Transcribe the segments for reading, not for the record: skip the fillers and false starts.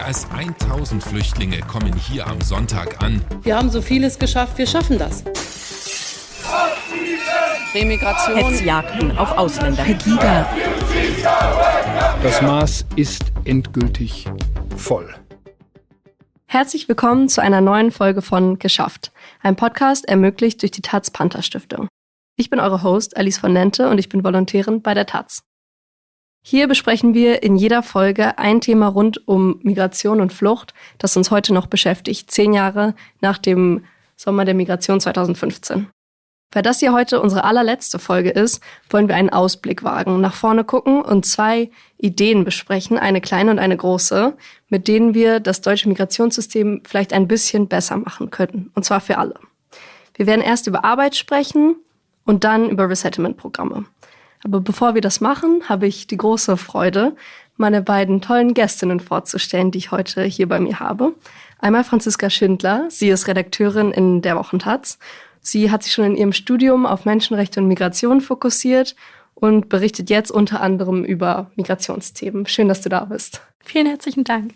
Mehr als 1000 Flüchtlinge kommen hier am Sonntag an. Wir haben so vieles geschafft, wir schaffen das. Remigration. Hetzjagden auf Ausländer. Pegida. Das Maß ist endgültig voll. Herzlich willkommen zu einer neuen Folge von Geschafft, ein Podcast ermöglicht durch die Panter Stiftung. Ich bin eure Host Alice von Nente und ich bin Volontärin bei der Taz. Hier besprechen wir in jeder Folge ein Thema rund um Migration und Flucht, das uns heute noch beschäftigt, 10 Jahre nach dem Sommer der Migration 2015. Weil das hier heute unsere allerletzte Folge ist, wollen wir einen Ausblick wagen, nach vorne gucken und 2 Ideen besprechen, eine kleine und eine große, mit denen wir das deutsche Migrationssystem vielleicht ein bisschen besser machen könnten, und zwar für alle. Wir werden erst über Arbeit sprechen und dann über Resettlement-Programme. Aber bevor wir das machen, habe ich die große Freude, meine beiden tollen Gästinnen vorzustellen, die ich heute hier bei mir habe. Einmal Franziska Schindler, sie ist Redakteurin in der Wochentaz. Sie hat sich schon in ihrem Studium auf Menschenrechte und Migration fokussiert und berichtet jetzt unter anderem über Migrationsthemen. Schön, dass du da bist. Vielen herzlichen Dank.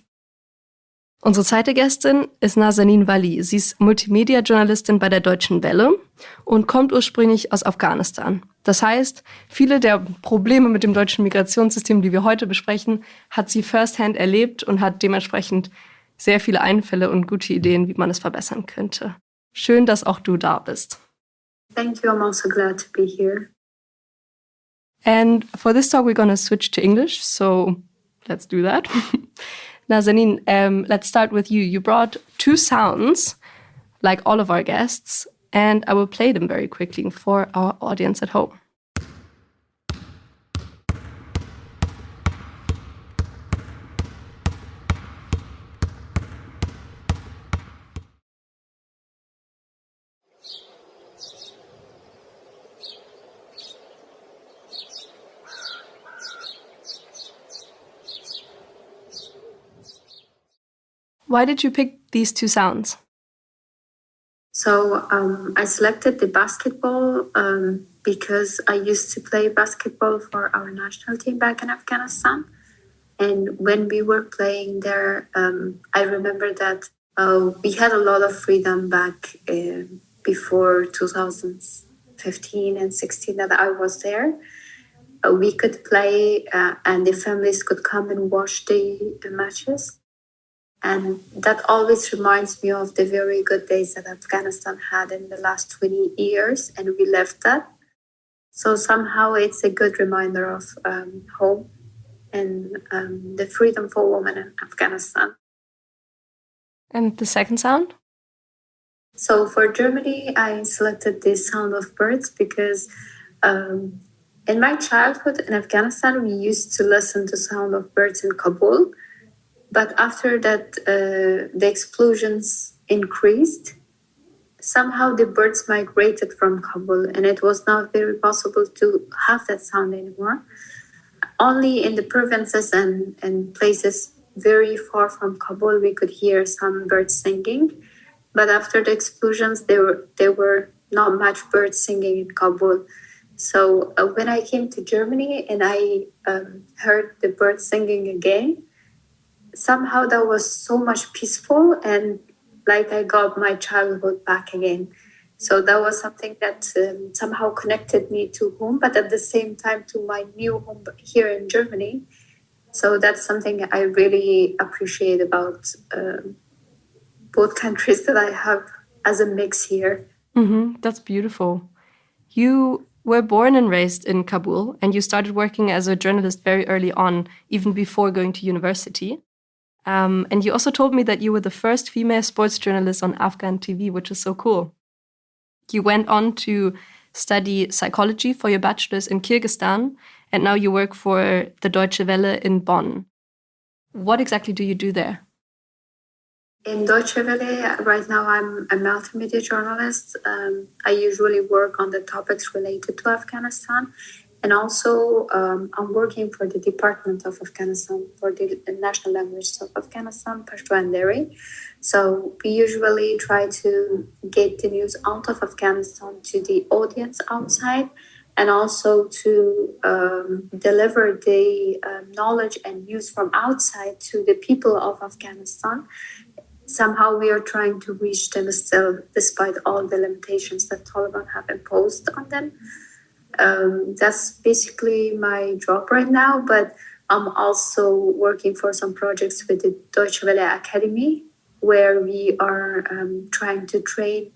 Unsere zweite Gästin ist Nazenin Wali. Sie ist Multimedia-Journalistin bei der Deutschen Welle und kommt ursprünglich aus Afghanistan. Das heißt, viele der Probleme mit dem deutschen Migrationssystem, die wir heute besprechen, hat sie firsthand erlebt und hat dementsprechend sehr viele Einfälle und gute Ideen, wie man es verbessern könnte. Schön, dass auch du da bist. Thank you. I'm also glad to be here. And for this talk, we're going to switch to English. So let's do that. Nazenin, let's start with you. You brought 2 sounds, like all of our guests, and I will play them very quickly for our audience at home. Why did you pick these 2 sounds? So I selected the basketball because I used to play basketball for our national team back in Afghanistan. And when we were playing there, I remember that we had a lot of freedom back before 2015 and 16 that I was there. We could play and the families could come and watch the matches. And that always reminds me of the very good days that Afghanistan had in the last 20 years, and we left that. So somehow it's a good reminder of home and the freedom for women in Afghanistan. And the second sound? So for Germany, I selected the sound of birds because in my childhood in Afghanistan, we used to listen to sound of birds in Kabul. But after that, the explosions increased. Somehow the birds migrated from Kabul, and it was not very possible to have that sound anymore. Only in the provinces and places very far from Kabul, we could hear some birds singing. But after the explosions, there were not much birds singing in Kabul. So when I came to Germany and I heard the birds singing again, somehow that was so much peaceful and like I got my childhood back again. So that was something that somehow connected me to home, but at the same time to my new home here in Germany. So that's something I really appreciate about both countries that I have as a mix here. That's beautiful. You were born and raised in Kabul and you started working as a journalist very early on, even before going to university. And you also told me that you were the first female sports journalist on Afghan TV, which is so cool. You went on to study psychology for your bachelor's in Kyrgyzstan, and now you work for the Deutsche Welle in Bonn. What exactly do you do there? In Deutsche Welle, right now I'm a multimedia journalist. I usually work on the topics related to Afghanistan. And also, I'm working for the Department of Afghanistan, for the national languages of Afghanistan, Pashto and Dari. So we usually try to get the news out of Afghanistan to the audience outside and also to deliver the knowledge and news from outside to the people of Afghanistan. Somehow we are trying to reach them still, despite all the limitations that Taliban have imposed on them. That's basically my job right now, but I'm also working for some projects with the Deutsche Welle Academy, where we are trying to train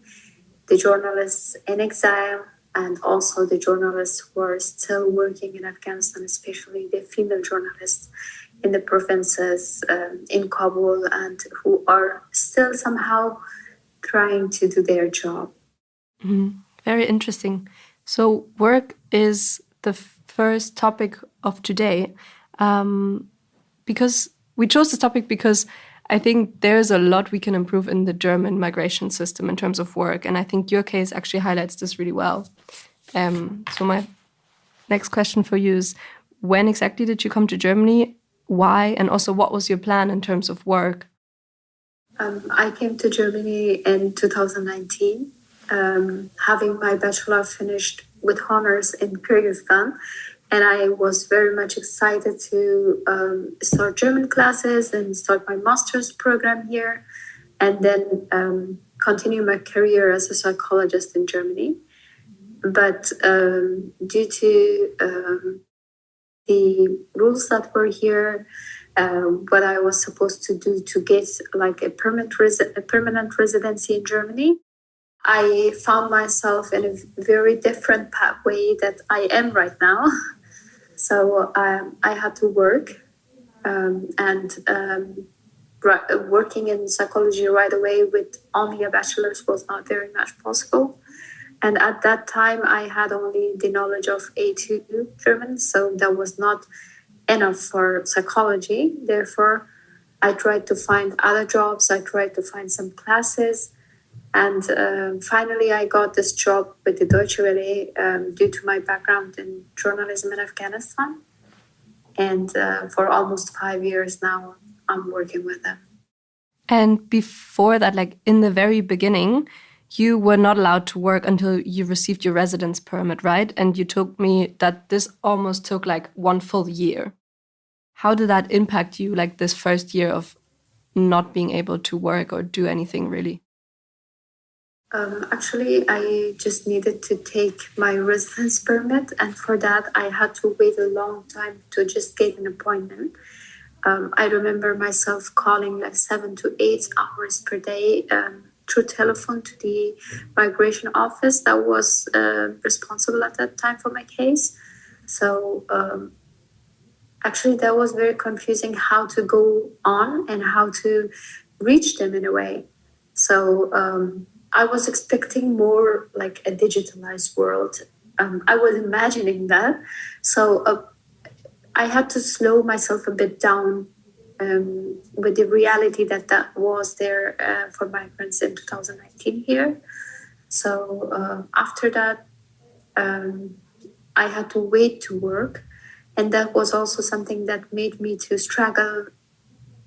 the journalists in exile and also the journalists who are still working in Afghanistan, especially the female journalists in the provinces, in Kabul, and who are still somehow trying to do their job. Mm-hmm. Very interesting. So work is the first topic of today. Because we chose this topic because I think there's a lot we can improve in the German migration system in terms of work. And I think your case actually highlights this really well. So my next question for you is, when exactly did you come to Germany? Why? And also, what was your plan in terms of work? I came to Germany in 2019, having my bachelor finished with honors in Kyrgyzstan. And I was very much excited to start German classes and start my master's program here, and then continue my career as a psychologist in Germany. But due to the rules that were here, what I was supposed to do to get like a permanent residency in Germany, I found myself in a very different pathway that I am right now. So I had to work, and working in psychology right away with only a bachelor's was not very much possible. And at that time, I had only the knowledge of A2 German, so that was not enough for psychology. Therefore, I tried to find other jobs. I tried to find some classes. And finally, I got this job with the Deutsche Welle due to my background in journalism in Afghanistan. And for almost 5 years now, I'm working with them. And before that, like in the very beginning, you were not allowed to work until you received your residence permit, right? And you told me that this almost took like 1 full year. How did that impact you, like this first year of not being able to work or do anything really? Actually, I just needed to take my residence permit, and for that, I had to wait a long time to just get an appointment. I remember myself calling like 7 to 8 hours per day through telephone to the migration office that was responsible at that time for my case. So actually, that was very confusing how to go on and how to reach them in a way. So I was expecting more like a digitalized world. I was imagining that. So I had to slow myself a bit down with the reality that was there for migrants in 2019 here. So after that, I had to wait to work. And that was also something that made me to struggle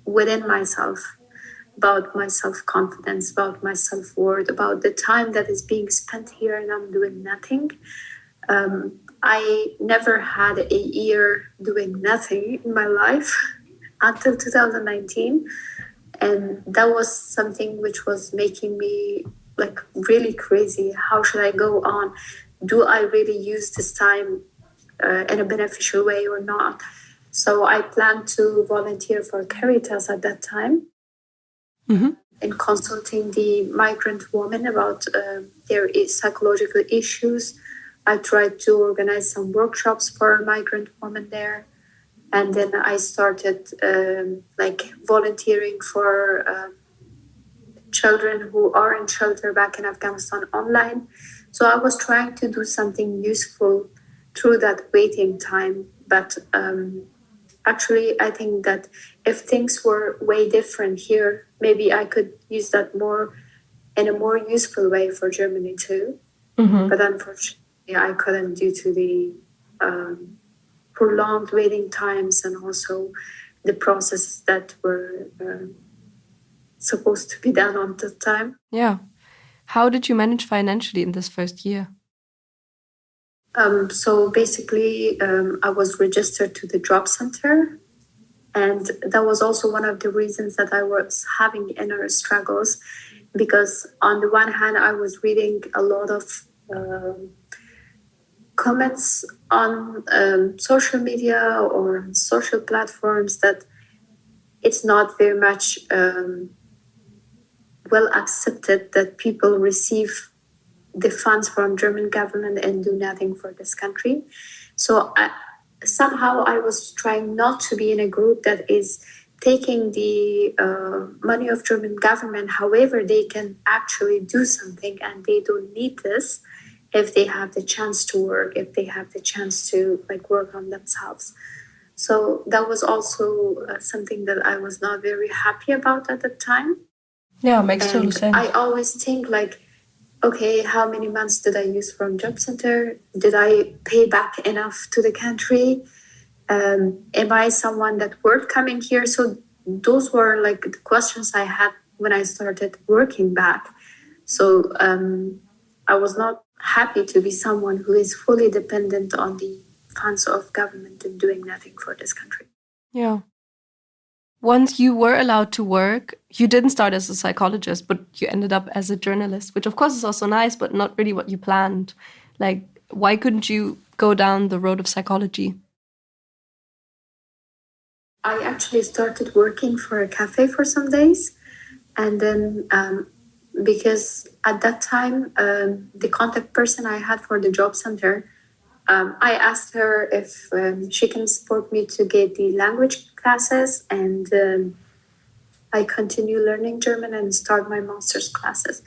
within myself, about my self-confidence, about my self-worth, about the time that is being spent here and I'm doing nothing. I never had a year doing nothing in my life until 2019. And that was something which was making me like really crazy. How should I go on? Do I really use this time in a beneficial way or not? So I planned to volunteer for Caritas at that time. Mm-hmm. In consulting the migrant women about their psychological issues. I tried to organize some workshops for migrant women there. And then I started volunteering for children who are in shelter back in Afghanistan online. So I was trying to do something useful through that waiting time. But actually, I think that if things were way different here, maybe I could use that more in a more useful way for Germany too. Mm-hmm. But unfortunately, I couldn't due to the prolonged waiting times and also the processes that were supposed to be done on that time. Yeah. How did you manage financially in this first year? So basically, I was registered to the job center. And that was also one of the reasons that I was having inner struggles, because on the one hand, I was reading a lot of comments on social media or on social platforms that it's not very much well accepted that people receive the funds from German government and do nothing for this country. So somehow I was trying not to be in a group that is taking the money of German government. However, they can actually do something, and they don't need this if they have the chance to work, if they have the chance to work on themselves. So that was also something that I was not very happy about at the time. Yeah, makes total sense. I always think okay, how many months did I use from job center? Did I pay back enough to the country? Am I someone that worth coming here? So those were the questions I had when I started working back. So I was not happy to be someone who is fully dependent on the funds of government and doing nothing for this country. Yeah. Once you were allowed to work, you didn't start as a psychologist, but you ended up as a journalist, which of course is also nice, but not really what you planned. Why couldn't you go down the road of psychology? I actually started working for a cafe for some days. And then because at that time, the contact person I had for the job center, I asked her if she can support me to get the language classes, and I continue learning German and start my master's classes.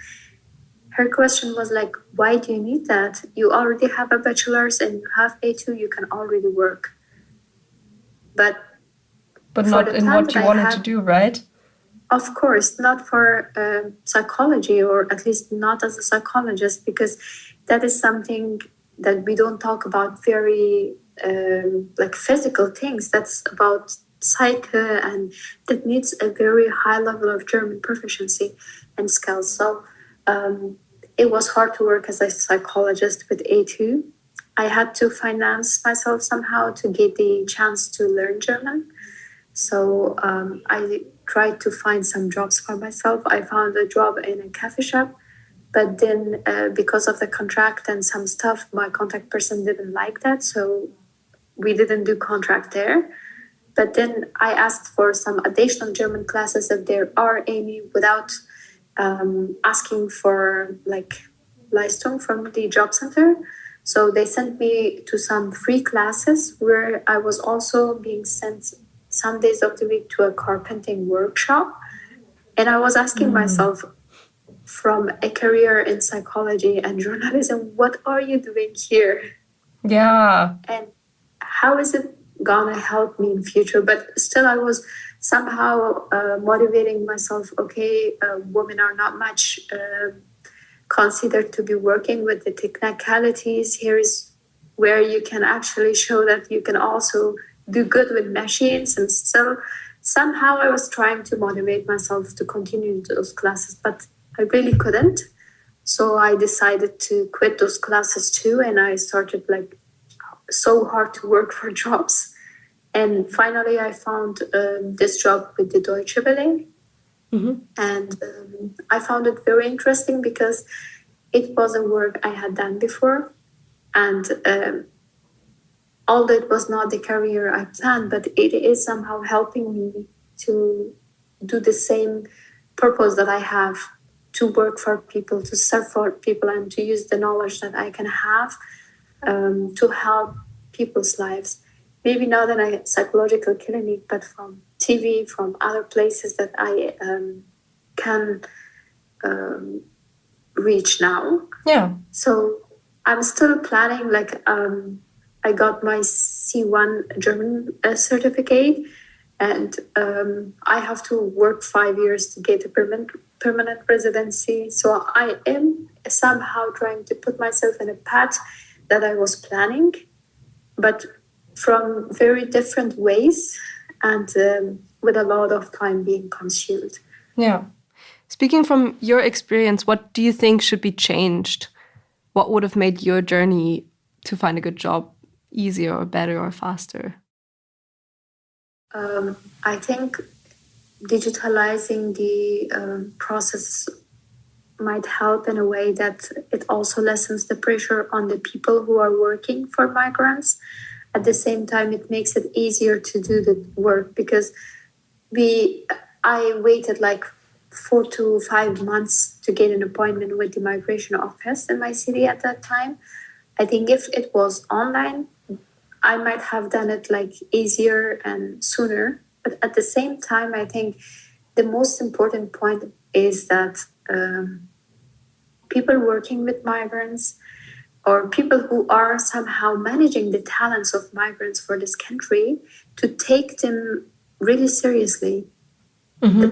Her question was why do you need that? You already have a bachelor's and you have A2, you can already work. But not in what you wanted to do, right? Of course, not for psychology, or at least not as a psychologist, because that is something that we don't talk about very physical things. That's about psyche, and that needs a very high level of German proficiency and skills. So it was hard to work as a psychologist with A2. I had to finance myself somehow to get the chance to learn German. So I tried to find some jobs for myself. I found a job in a coffee shop, but then because of the contract and some stuff, my contact person didn't like that. So we didn't do contract there. But then I asked for some additional German classes if there are any, without asking for Leistung from the job center. So they sent me to some free classes where I was also being sent some days of the week to a carpenting workshop. And I was asking myself, from a career in psychology and journalism, what are you doing here? Yeah. And how is it gonna help me in future? But still I was somehow motivating myself. Okay, women are not much considered to be working with the technicalities. Here is where you can actually show that you can also do good with machines. And still somehow I was trying to motivate myself to continue those classes, but I really couldn't. So I decided to quit those classes too, and I started so hard to work for jobs. And finally I found this job with the Deutsche Welle. Mm-hmm. And I found it very interesting because it was a work I had done before. And although it was not the career I planned, but it is somehow helping me to do the same purpose that I have, to work for people, to serve for people, and to use the knowledge that I can have to help people's lives. Maybe not in a psychological clinic, but from TV, from other places that I can reach now. Yeah. So I'm still planning, I got my C1 German certificate, and I have to work 5 years to get a permanent residency. So I am somehow trying to put myself in a path that I was planning, but from very different ways, and with a lot of time being consumed. Yeah. Speaking from your experience, what do you think should be changed? What would have made your journey to find a good job easier or better or faster? I think digitalizing the process might help in a way that it also lessens the pressure on the people who are working for migrants. At the same time, it makes it easier to do the work because I waited like 4 to 5 months to get an appointment with the migration office in my city at that time. I think if it was online, I might have done it like easier and sooner. But at the same time, I think the most important point is that people working with migrants or people who are somehow managing the talents of migrants for this country to take them really seriously. Mm-hmm.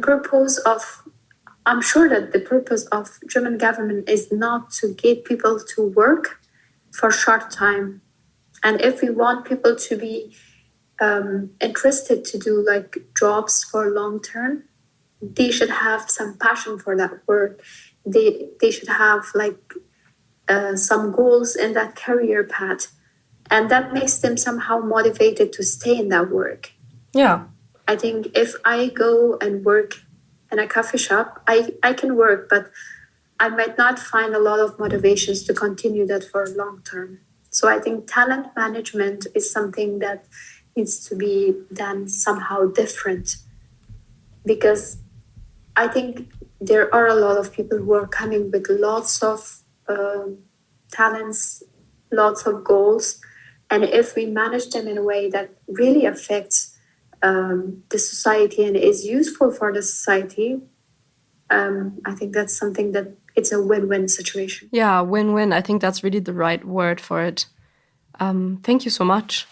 I'm sure that the purpose of German government is not to get people to work for short time. And if we want people to be interested to do like jobs for long term, they should have some passion for that work. They should have like some goals in that career path. And that makes them somehow motivated to stay in that work. Yeah. I think if I go and work in a coffee shop, I can work, but I might not find a lot of motivations to continue that for long term. So I think talent management is something that needs to be done somehow different, because I think there are a lot of people who are coming with lots of talents, lots of goals. And if we manage them in a way that really affects the society and is useful for the society, I think that's something that it's a win-win situation. Yeah, win-win. I think that's really the right word for it. Thank you so much.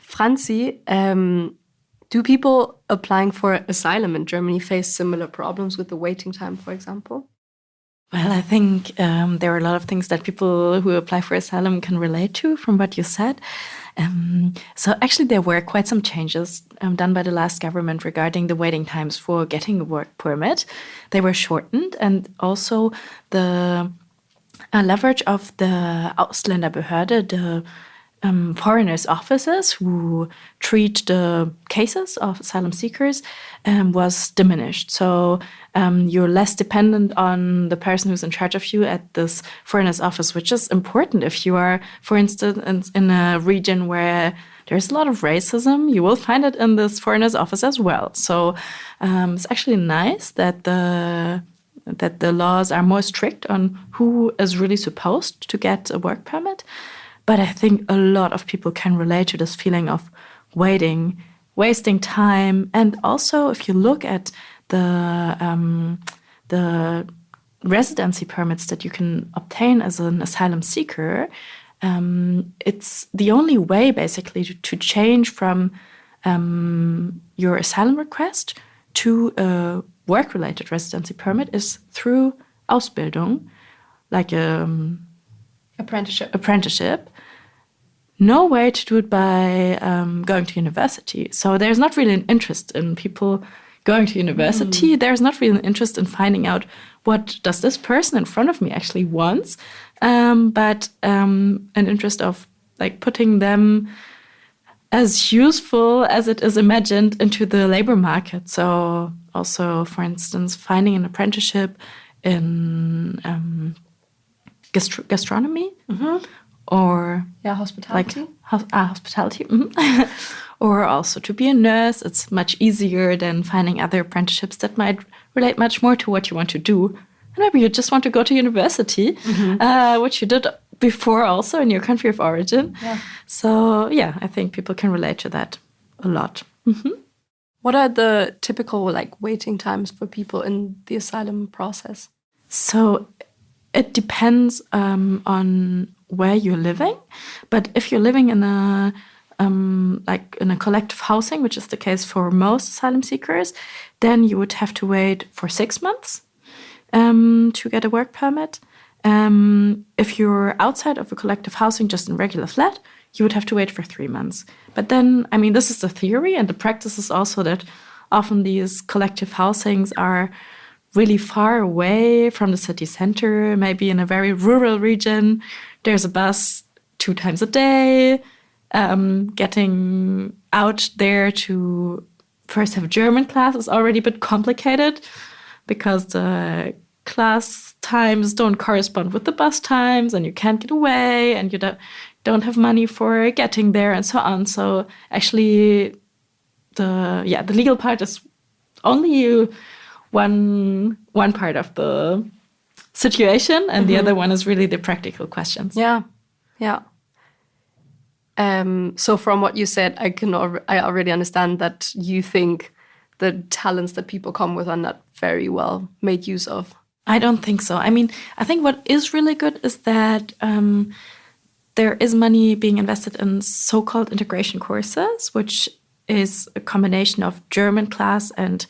Franzi, do people applying for asylum in Germany face similar problems with the waiting time, for example? Well, I think there are a lot of things that people who apply for asylum can relate to from what you said. So actually there were quite some changes done by the last government regarding the waiting times for getting a work permit. They were shortened, and also the leverage of the Ausländerbehörde, the foreigners' offices who treat the cases of asylum seekers was diminished. So you're less dependent on the person who's in charge of you at this foreigners' office, which is important if you are, for instance, in a region where there's a lot of racism. You will find it in this foreigners' office as well. So it's actually nice that the laws are more strict on who is really supposed to get a work permit. But I think a lot of people can relate to this feeling of waiting, wasting time. And also, if you look at the residency permits that you can obtain as an asylum seeker, it's the only way, basically, to change from your asylum request to a work-related residency permit is through Ausbildung, like apprenticeship. No way to do it by going to university. So there's not really an interest in people going to university. There's not really an interest in finding out what does this person in front of me actually wants, but an interest of like putting them as useful as it is imagined into the labor market. So also, for instance, finding an apprenticeship in gastronomy, or hospitality, hospitality, or also to be a nurse. It's much easier than finding other apprenticeships that might relate much more to what you want to do. And maybe you just want to go to university, which you did before also in your country of origin. Yeah. So yeah, I think people can relate to that a lot. What are the typical waiting times for people in the asylum process? So it depends on where you're living, but if you're living in a collective housing, which is the case for most asylum seekers, then you would have to wait for 6 months to get a work permit. If you're outside of a collective housing, just in regular flat, you would have to wait for 3 months. But then, I mean, this is the theory, and the practice is also that often these collective housings are really far away from the city center, maybe in a very rural region. There's a bus 2 times a day, getting out there to first have German class is already a bit complicated because the class times don't correspond with the bus times and you can't get away and you don't have money for getting there and so on. So actually the legal part is only one part of the situation, and the other one is really the practical questions. Yeah. So from what you said, I already understand that you think the talents that people come with are not very well made use of. I don't think so. I mean, I think what is really good is that there is money being invested in so-called integration courses, which is a combination of German class and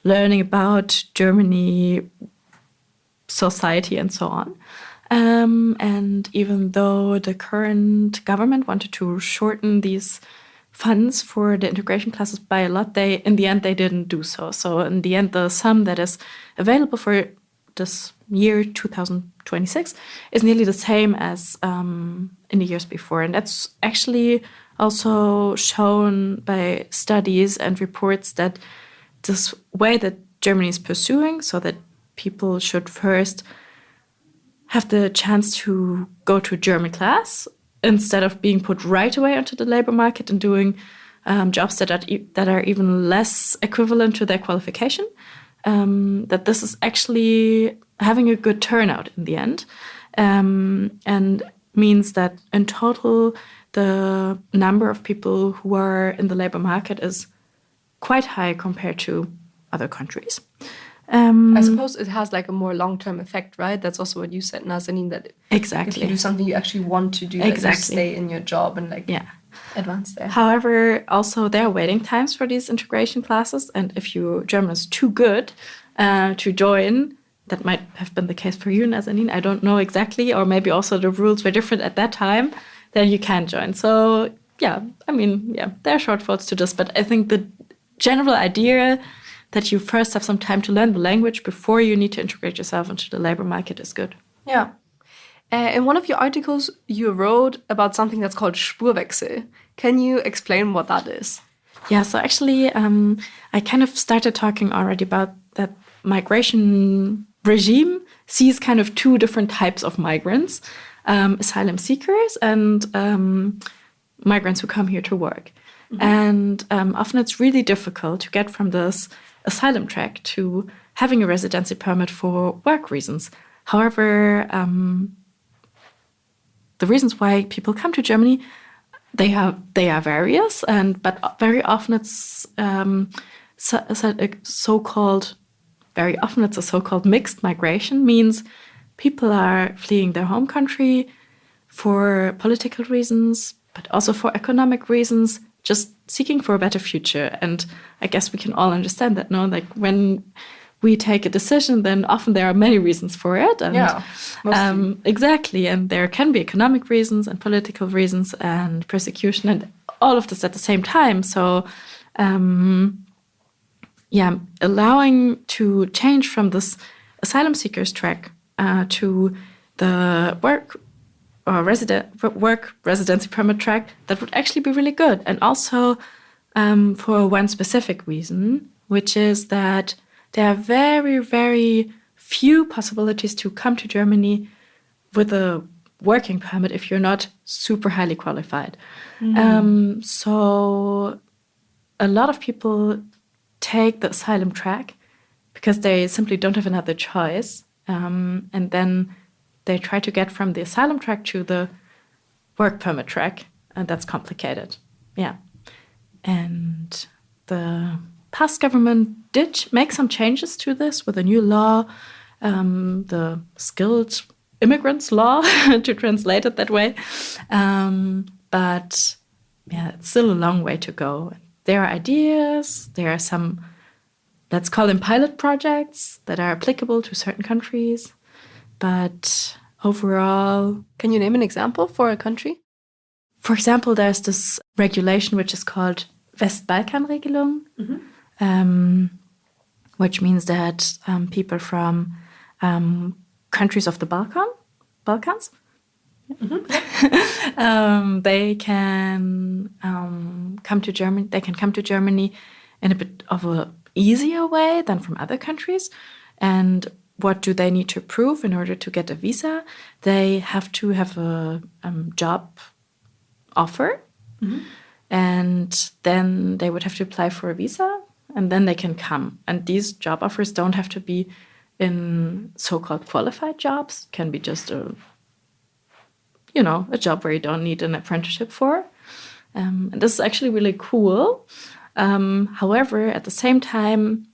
learning about Germany, society, and so on. And even though the current government wanted to shorten these funds for the integration classes by a lot, in the end, they didn't do so. So in the end, the sum that is available for this year, 2026, is nearly the same as in the years before. And that's actually also shown by studies and reports that this way that Germany is pursuing, so that people should first have the chance to go to a German class instead of being put right away onto the labor market and doing jobs that are even less equivalent to their qualification, that this is actually having a good turnout in the end, and means that in total the number of people who are in the labor market is quite high compared to other countries. I suppose it has like a more long-term effect, right? That's also what you said, Nazenin, that exactly. If you do something you actually want to do, exactly. that you stay in your job and advance there. However, also there are waiting times for these integration classes, and if your German is too good to join, that might have been the case for you, Nazenin, I don't know exactly, or maybe also the rules were different at that time, then you can join. So there are shortfalls to this, but I think the general idea that you first have some time to learn the language before you need to integrate yourself into the labor market is good. Yeah. In one of your articles, you wrote about something that's called Spurwechsel. Can you explain what that is? Yeah, so actually, I kind of started talking already about that migration regime sees kind of 2 different types of migrants, asylum seekers and migrants who come here to work. Mm-hmm. And often it's really difficult to get from this asylum track to having a residency permit for work reasons. However, the reasons why people come to Germany, they are various, but very often it's a so-called mixed migration, means people are fleeing their home country for political reasons, but also for economic reasons, just seeking for a better future. And I guess we can all understand that, no? Like when we take a decision, then often there are many reasons for it. And, exactly. And there can be economic reasons and political reasons and persecution and all of this at the same time. So, allowing to change from this asylum seekers track to the work residency permit track, that would actually be really good. And also for one specific reason, which is that there are very, very few possibilities to come to Germany with a working permit if you're not super highly qualified. So a lot of people take the asylum track because they simply don't have another choice. And then they try to get from the asylum track to the work permit track, and that's complicated. Yeah. And the past government did make some changes to this with a new law, the skilled immigrants law, to translate it that way. But it's still a long way to go. There are ideas, there are some, let's call them pilot projects that are applicable to certain countries. But overall... Can you name an example for a country? For example, there's this regulation which is called Westbalkan-Regelung, which means that people from countries of the Balkans they can come to Germany. They can come to Germany in a bit of a easier way than from other countries. And what do they need to prove in order to get a visa? They have to have a job offer, and then they would have to apply for a visa, and then they can come. And these job offers don't have to be in so-called qualified jobs. It can be just a job where you don't need an apprenticeship for. And this is actually really cool. However, at the same time,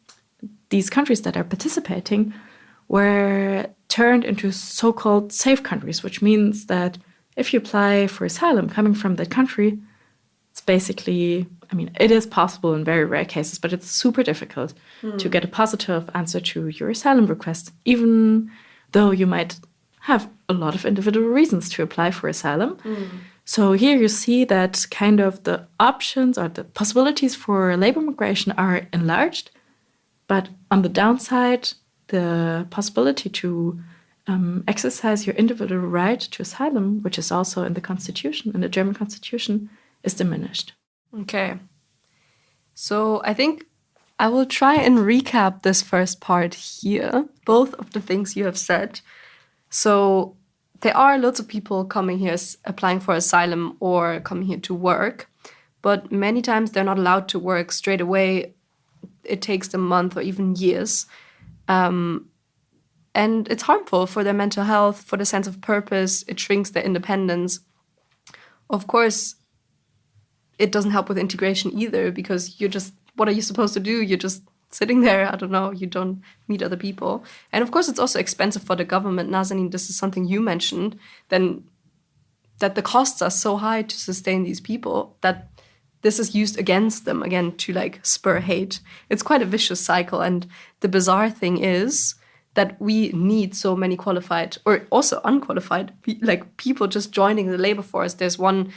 these countries that are participating were turned into so-called safe countries, which means that if you apply for asylum coming from that country, it's basically, it is possible in very rare cases, but it's super difficult to get a positive answer to your asylum request, even though you might have a lot of individual reasons to apply for asylum. So here you see that kind of the options or the possibilities for labor migration are enlarged, but on the downside, the possibility to exercise your individual right to asylum, which is also in the constitution, in the German constitution, is diminished. Okay. So I think I will try and recap this first part here, both of the things you have said. So there are lots of people coming here applying for asylum or coming here to work, but many times they're not allowed to work straight away. It takes them months or even years. And it's harmful for their mental health, for the sense of purpose. It shrinks their independence. Of course, it doesn't help with integration either, because what are you supposed to do? You're just sitting there, I don't know, you don't meet other people. And of course, it's also expensive for the government. Nazanin, this is something you mentioned, then that the costs are so high to sustain these people that this is used against them, again, to spur hate. It's quite a vicious cycle. And the bizarre thing is that we need so many qualified or also unqualified people just joining the labor force. There's one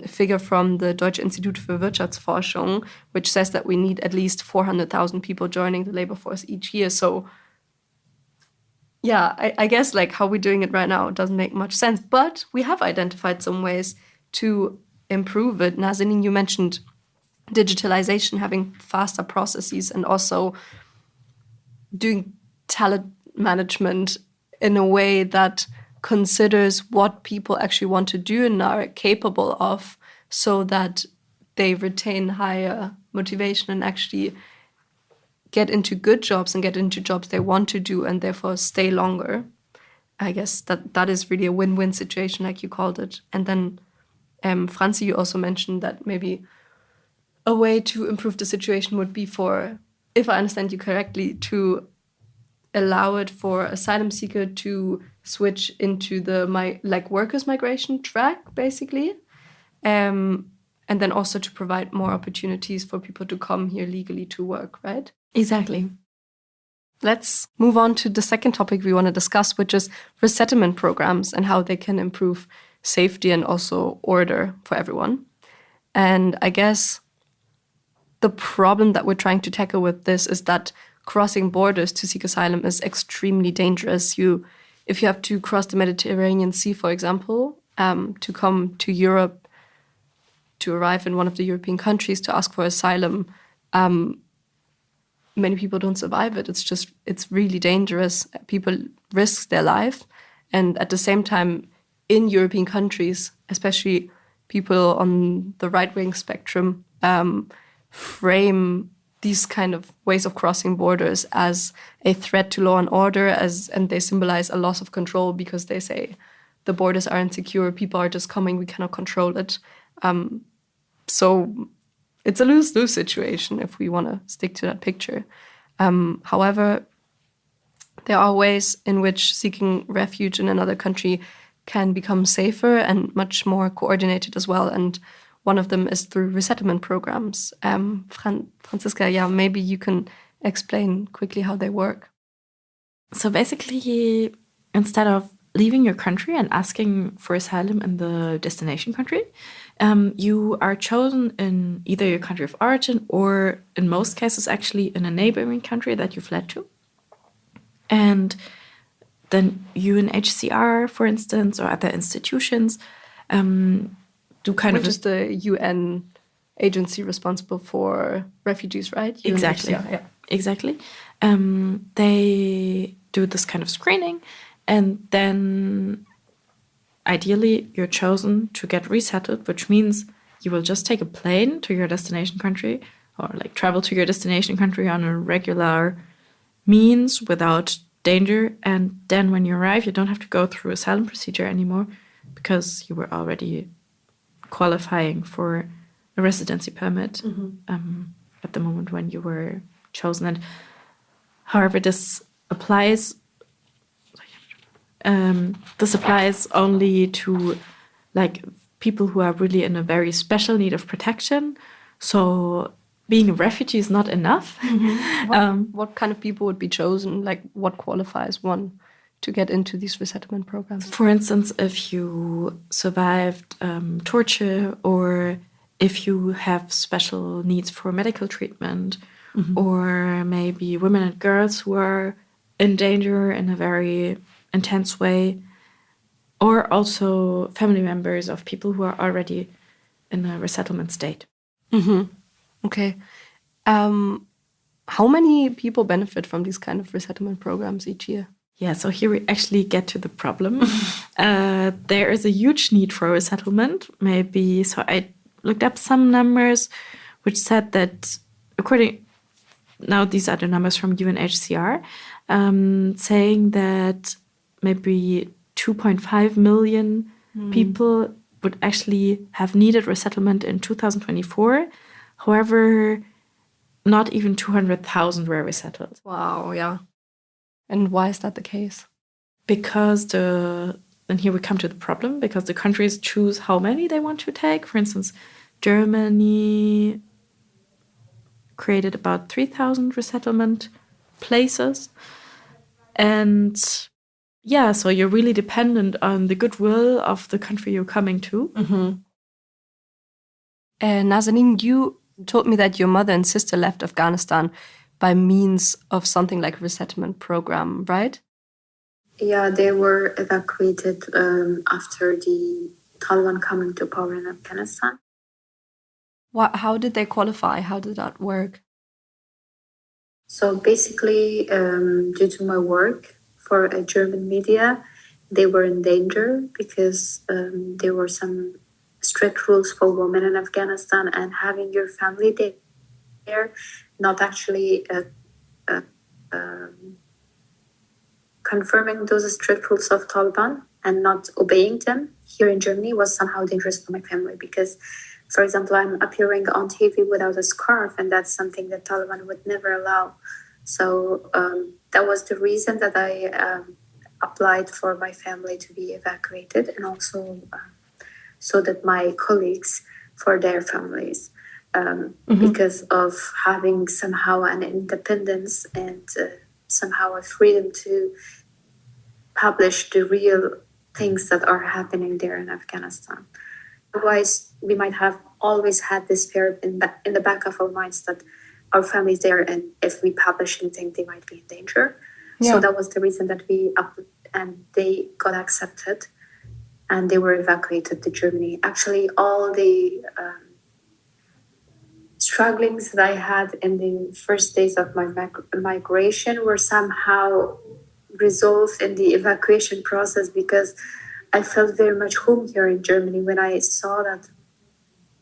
figure from the Deutsche Institut für Wirtschaftsforschung, which says that we need at least 400,000 people joining the labor force each year. So yeah, I guess how we're doing it right now doesn't make much sense. But we have identified some ways to improve it. Nazanin, you mentioned digitalization, having faster processes, and also doing talent management in a way that considers what people actually want to do and are capable of, so that they retain higher motivation and actually get into good jobs and get into jobs they want to do and therefore stay longer. I guess that is really a win-win situation, like you called it. And then Franzi, you also mentioned that maybe a way to improve the situation would be for, if I understand you correctly, to allow it for asylum seeker to switch into the workers' migration track, basically. And then also to provide more opportunities for people to come here legally to work, right? Exactly. Let's move on to the second topic we want to discuss, which is resettlement programs and how they can improve safety and also order for everyone. And I guess the problem that we're trying to tackle with this is that crossing borders to seek asylum is extremely dangerous. If you have to cross the Mediterranean Sea, for example, to come to Europe, to arrive in one of the European countries to ask for asylum, many people don't survive it. It's really dangerous. People risk their life. And at the same time, in European countries, especially people on the right-wing spectrum, frame these kind of ways of crossing borders as a threat to law and order, and they symbolize a loss of control because they say the borders are insecure, people are just coming, we cannot control it. So it's a lose-lose situation if we want to stick to that picture. However, there are ways in which seeking refuge in another country can become safer and much more coordinated as well. And one of them is through resettlement programs. Franziska, maybe you can explain quickly how they work. So basically, instead of leaving your country and asking for asylum in the destination country, you are chosen in either your country of origin or, in most cases, actually in a neighboring country that you fled to. And then UNHCR, for instance, or other institutions do kind Which is the UN agency responsible for refugees, right? Exactly. UNHCR, yeah. Exactly. They do this kind of screening, and then ideally you're chosen to get resettled, which means you will just take a plane to your destination country, or like travel to your destination country on a regular means without danger. And then when you arrive, you don't have to go through asylum procedure anymore because you were already qualifying for a residency permit at the moment when you were chosen. And however, this applies only to like people who are really in a very special need of protection. So being a refugee is not enough. What kind of people would be chosen? Like, what qualifies one to get into these resettlement programs? For instance, if you survived torture, or if you have special needs for medical treatment, or maybe women and girls who are in danger in a very intense way, or also family members of people who are already in a resettlement state. Okay. How many people benefit from these kind of resettlement programs each year? Yeah, so here we actually get to the problem. There is a huge need for resettlement. So I looked up some numbers which said that now these are the numbers from UNHCR, saying that maybe 2.5 million people would actually have needed resettlement in 2024. However, not even 200,000 were resettled. Wow, yeah. And why is that the case? Because and here we come to the problem, because the countries choose how many they want to take. For instance, Germany created about 3,000 resettlement places. And yeah, so you're really dependent on the goodwill of the country you're coming to. Nazenin, you told me that your mother and sister left Afghanistan by means of something like a resettlement program, right? Yeah, they were evacuated after the Taliban coming to power in Afghanistan. How did they qualify? How did that work? So basically, due to my work for a German media, they were in danger because there were some strict rules for women in Afghanistan, and having your family there, not actually confirming those strict rules of Taliban and not obeying them here in Germany was somehow dangerous for my family because, for example, I'm appearing on TV without a scarf, and that's something that Taliban would never allow. So that was the reason that I applied for my family to be evacuated, and also so that my colleagues for their families, because of having somehow an independence and somehow a freedom to publish the real things that are happening there in Afghanistan. Otherwise, we might have always had this fear in the back of our minds that our family's there, and if we publish anything, they might be in danger. Yeah. So that was the reason that and they got accepted, and they were evacuated to Germany. Actually, all the strugglings that I had in the first days of my migration were somehow resolved in the evacuation process, because I felt very much home here in Germany when I saw that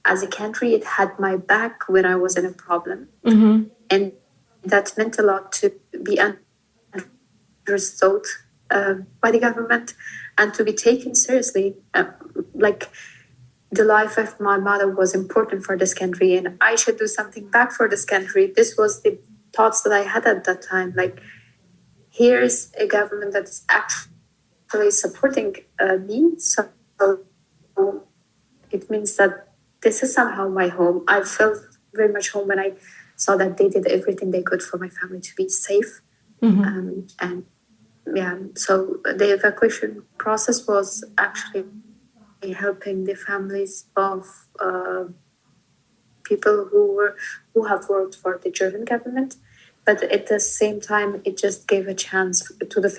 as a country it had my back when I was in a problem. And that meant a lot to be understood by the government and to be taken seriously. Like, the life of my mother was important for this country, and I should do something back for this country. This was the thoughts that I had at that time. Like, here's a government that's actually supporting me. So it means that this is somehow my home. I felt very much home when I saw that they did everything they could for my family to be safe. And yeah, so the evacuation process was actually helping the families of people who have worked for the German government, but at the same time, it just gave a chance to the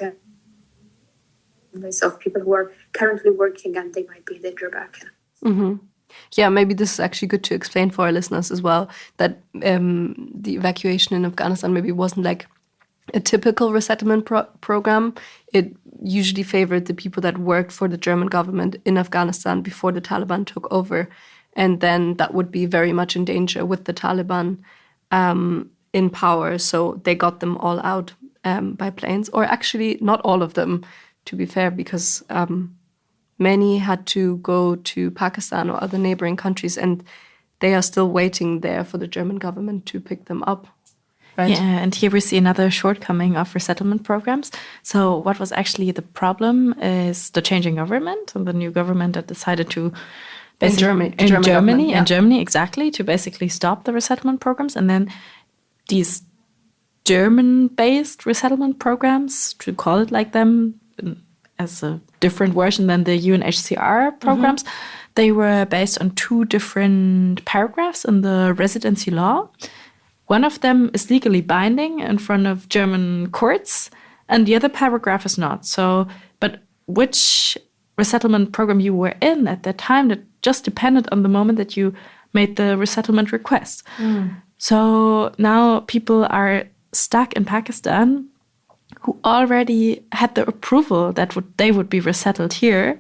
families of people who are currently working and they might be in danger back. Mm-hmm. Yeah, maybe this is actually good to explain for our listeners as well, that the evacuation in Afghanistan maybe wasn't like a typical resettlement program. It usually favored the people that worked for the German government in Afghanistan before the Taliban took over. And then that would be very much in danger with the Taliban in power. So they got them all out by planes, or actually not all of them, to be fair, because many had to go to Pakistan or other neighboring countries, and they are still waiting there for the German government to pick them up. Right? Yeah, and here we see another shortcoming of resettlement programs. So what was actually the problem is the changing government, and the new government that decided to In Germany, exactly, to basically stop the resettlement programs. And then these German-based resettlement programs, to call it like them, as a different version than the UNHCR programs, they were based on two different paragraphs in the residency law. One of them is legally binding in front of German courts, and the other paragraph is not. So, but which resettlement program you were in at that time, that just depended on the moment that you made the resettlement request. So now people are stuck in Pakistan who already had the approval that they would be resettled here.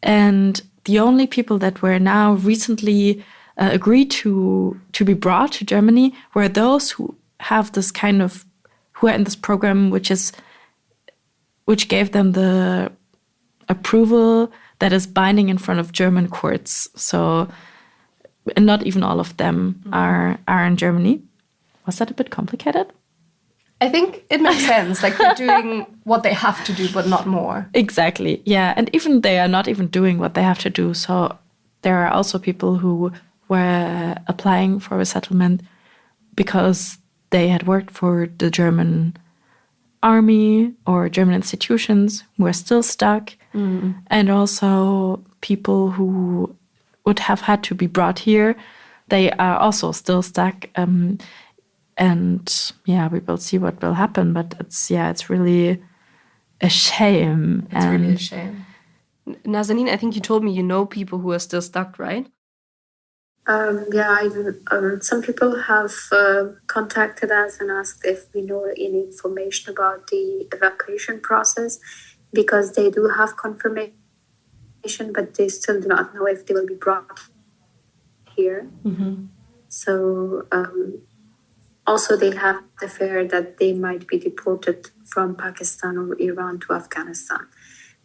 And the only people that were now recently agreed to be brought to Germany were those who have this kind of, who are in this program, which gave them the approval that is binding in front of German courts. So, and not even all of them are in Germany. Was that a bit complicated? I think it makes sense. Like, they're doing what they have to do, but not more. Exactly. Yeah. And even they are not even doing what they have to do. So there are also people who were applying for resettlement because they had worked for the German army or German institutions who are still stuck. And also people who would have had to be brought here, they are also still stuck. And yeah, we will see what will happen. But it's really a shame. It's really a shame. Nazenin, I think you told me you know people who are still stuck, right? Some people have contacted us and asked if we know any information about the evacuation process, because they do have confirmation, but they still do not know if they will be brought here. So also they have the fear that they might be deported from Pakistan or Iran to Afghanistan.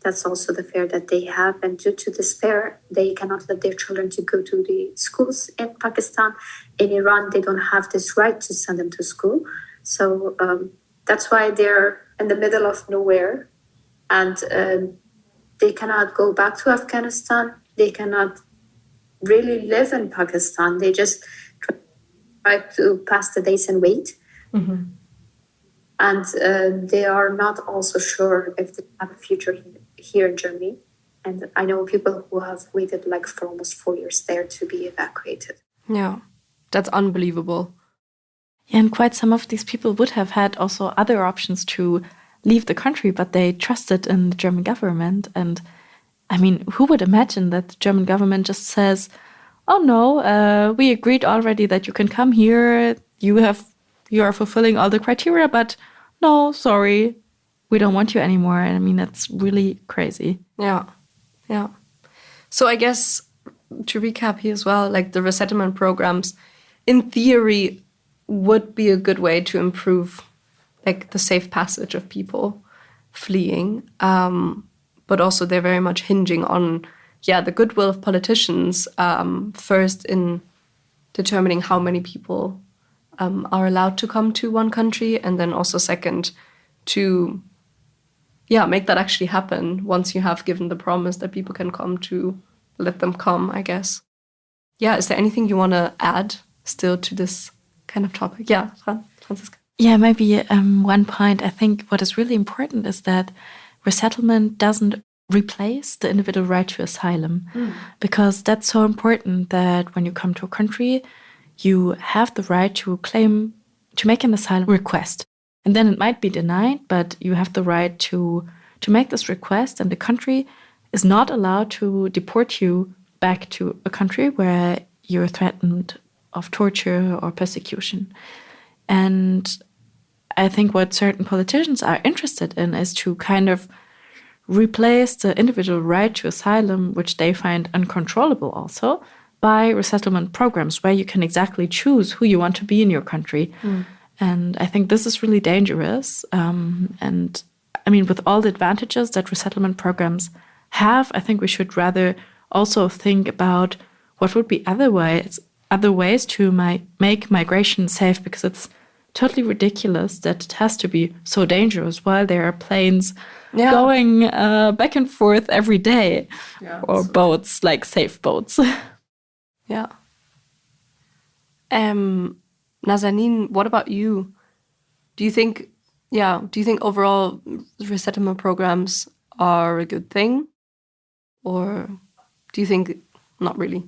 That's also the fear that they have. And due to despair, they cannot let their children to go to the schools in Pakistan. In Iran, they don't have this right to send them to school. So that's why they're in the middle of nowhere. And they cannot go back to Afghanistan. They cannot really live in Pakistan. They just try to pass the days and wait. And they are not also sure if they have a future here in Germany. And I know people who have waited like for almost 4 years there to be evacuated. Yeah, that's unbelievable. Yeah, and quite some of these people would have had also other options to leave the country, but they trusted in the German government. And I mean, who would imagine that the German government just says, oh no, we agreed already that you can come here, you are fulfilling all the criteria, but no, sorry, we don't want you anymore. And I mean, that's really crazy. Yeah. So I guess to recap here as well, like the resettlement programs, in theory, would be a good way to improve like the safe passage of people fleeing. But also they're very much hinging on, the goodwill of politicians, first in determining how many people are allowed to come to one country, and then also second to make that actually happen once you have given the promise that people can come, to let them come, I guess. Yeah, is there anything you want to add still to this kind of topic? Yeah, Franziska. Yeah, maybe one point. I think what is really important is that resettlement doesn't replace the individual right to asylum, because that's so important that when you come to a country, you have the right to make an asylum request. And then it might be denied, but you have the right to to make this request, and the country is not allowed to deport you back to a country where you're threatened of torture or persecution. And I think what certain politicians are interested in is to kind of replace the individual right to asylum, which they find uncontrollable also, by resettlement programs where you can exactly choose who you want to be in your country. And I think this is really dangerous. And I mean, with all the advantages that resettlement programs have, I think we should rather also think about what would be other ways to make migration safe, because it's totally ridiculous that it has to be so dangerous while there are planes going back and forth every day, or boats, like safe boats. Yeah. Nazenin, what about you? Do you think overall resettlement programs are a good thing? Or do you think not really?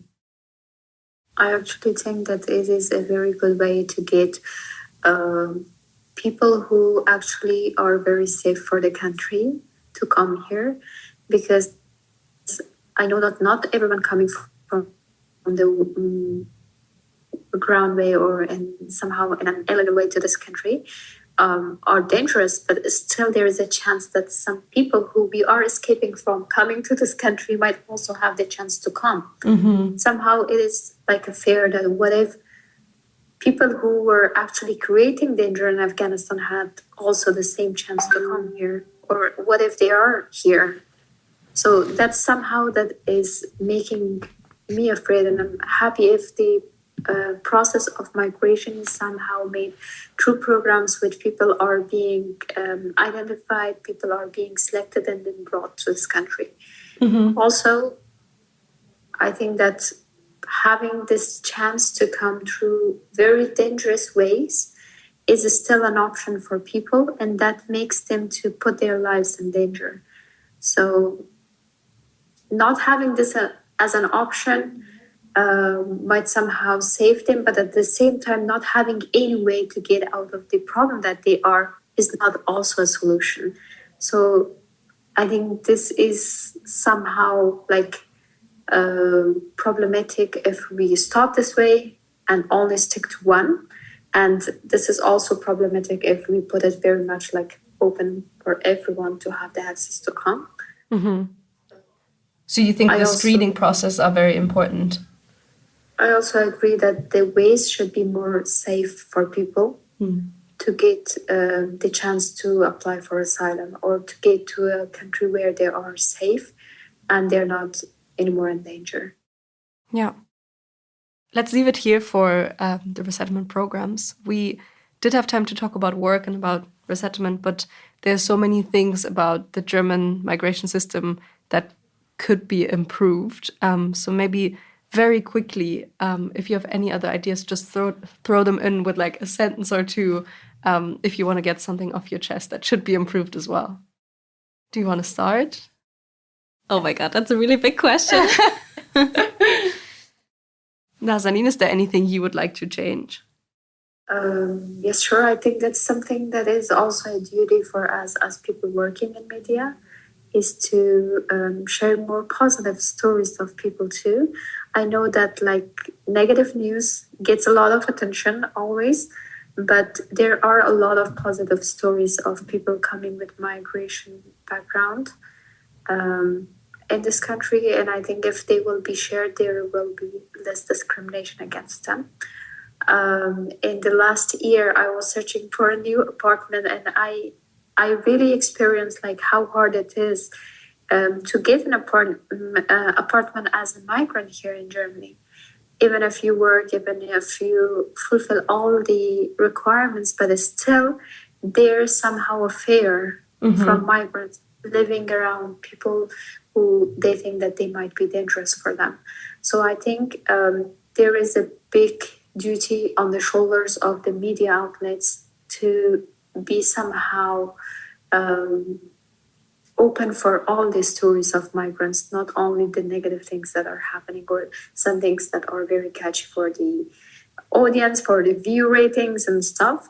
I actually think that it is a very good way to get people who actually are very safe for the country to come here, because I know that not everyone coming from the ground way or somehow in an illegal way to this country are dangerous, but still there is a chance that some people who we are escaping from coming to this country might also have the chance to come. Somehow it is like a fear that what if people who were actually creating danger in Afghanistan had also the same chance to come here, or what if they are here? So that's somehow that is making me afraid, and I'm happy if the process of migration is somehow made through programs which people are being identified, people are being selected and then brought to this country. Also, I think that having this chance to come through very dangerous ways is still an option for people, and that makes them to put their lives in danger. So not having this as an option might somehow save them, but at the same time, not having any way to get out of the problem that they are is not also a solution. So I think this is somehow like problematic if we stop this way and only stick to one. And this is also problematic if we put it very much like open for everyone to have the access to come. So you think the screening process are very important? I also agree that the ways should be more safe for people to get the chance to apply for asylum, or to get to a country where they are safe and they're not anymore in danger. Yeah. Let's leave it here for the resettlement programs. We did have time to talk about work and about resettlement, but there's so many things about the German migration system that could be improved. So maybe very quickly, if you have any other ideas, just throw them in with like a sentence or two, if you want to get something off your chest that should be improved as well. Do you want to start? Oh my God, that's a really big question. Nazenin, is there anything you would like to change? Yes, sure. I think that's something that is also a duty for us as people working in media, is to share more positive stories of people too. I know that like negative news gets a lot of attention always, but there are a lot of positive stories of people coming with migration background in this country. And I think if they will be shared, there will be less discrimination against them. In the last year, I was searching for a new apartment, and I really experienced like how hard it is to get an apartment as a migrant here in Germany. Even if you work, even if you fulfill all the requirements, but still there's somehow a fear from migrants living around people who they think that they might be dangerous for them. So I think there is a big duty on the shoulders of the media outlets to be somehow open for all the stories of migrants, not only the negative things that are happening or some things that are very catchy for the audience, for the view ratings and stuff.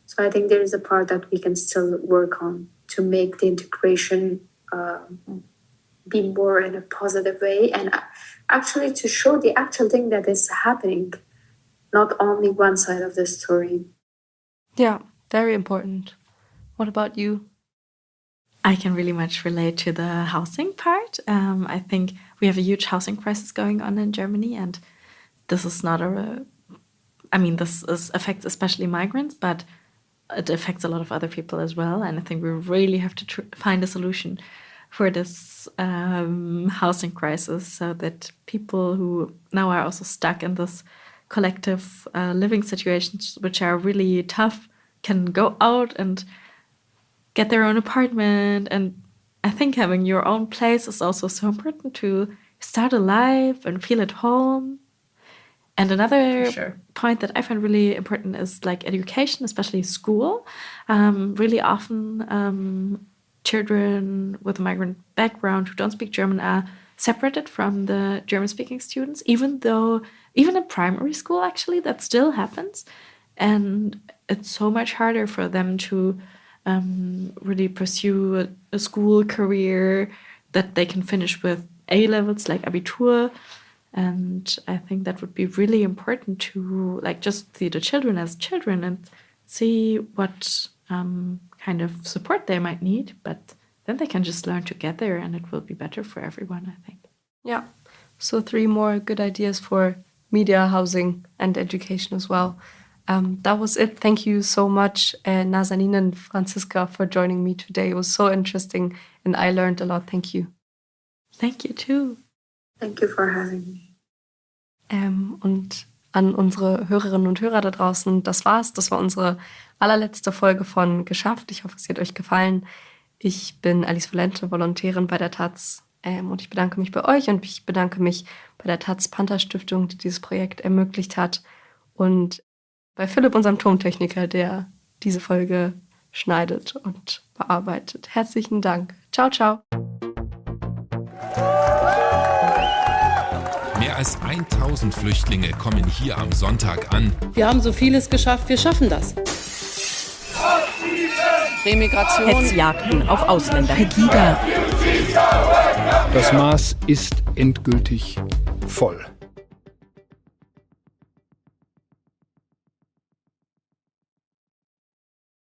So I think there is a part that we can still work on to make the integration be more in a positive way, and actually to show the actual thing that is happening, not only one side of the story. Yeah, very important. What about you? I can really much relate to the housing part. I think we have a huge housing crisis going on in Germany, and this is not affects especially migrants, but it affects a lot of other people as well. And I think we really have to find a solution for this housing crisis, so that people who now are also stuck in this collective living situations, which are really tough, can go out and get their own apartment. And I think having your own place is also so important to start a life and feel at home. And another point that I find really important is like education, especially school. Really often children with a migrant background who don't speak German are separated from the German-speaking students, even in primary school, actually, that still happens. And it's so much harder for them to really pursue a school career that they can finish with A-levels, like Abitur. And I think that would be really important to like just see the children as children and see what kind of support they might need. But then they can just learn together, and it will be better for everyone, I think. Yeah. So 3 more good ideas for media, housing, and education as well. That was it. Thank you so much, Nazenin and Franziska, for joining me today. It was so interesting, and I learned a lot. Thank you. Thank you too. Thank you for having me. Und an unsere Hörerinnen und Hörer da draußen, das war's. Das war unsere allerletzte Folge von Geschafft. Ich hoffe, es hat euch gefallen. Ich bin Alice Volontärin bei der taz. Und ich bedanke mich bei euch und ich bedanke mich bei der Panter Stiftung, die dieses Projekt ermöglicht hat. Und bei Philipp, unserem Tontechniker, der diese Folge schneidet und bearbeitet. Herzlichen Dank. Ciao, ciao. Mehr als 1000 Flüchtlinge kommen hier am Sonntag an. Wir haben so vieles geschafft, wir schaffen das. Remigration, Hetzjagden auf Ausländer, Das Maß ist endgültig voll.